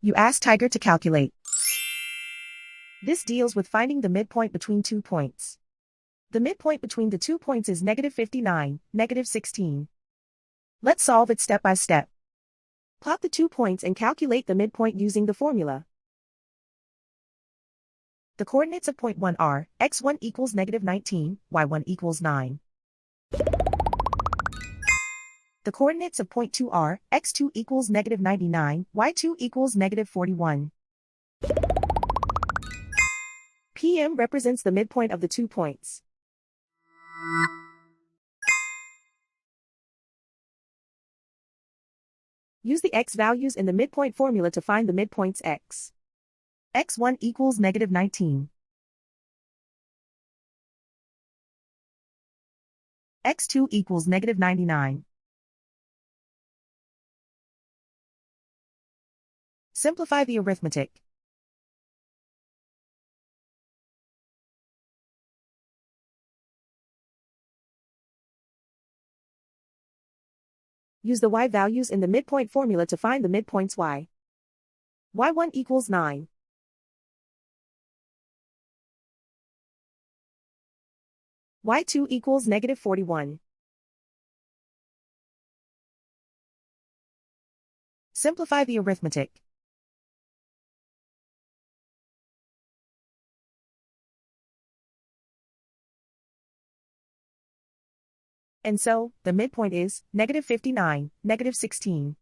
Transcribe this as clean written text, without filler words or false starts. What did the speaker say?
You ask Tiger to calculate. This deals with finding the midpoint between 2 points. The midpoint between the 2 points is -59, -16. Let's solve it step by step. Plot the 2 points and calculate the midpoint using the formula. The coordinates of point 1 are, x1 equals -19, y1 equals 9. The coordinates of point 2 are, x2 equals -99, y2 equals -41. PM represents the midpoint of the 2 points. Use the x values in the midpoint formula to find the midpoints x. x1 equals -19. x2 equals -99. Simplify the arithmetic. Use the y values in the midpoint formula to find the midpoints y. y1 equals 9. y2 equals -41. Simplify the arithmetic. And so, the midpoint is -59, -16.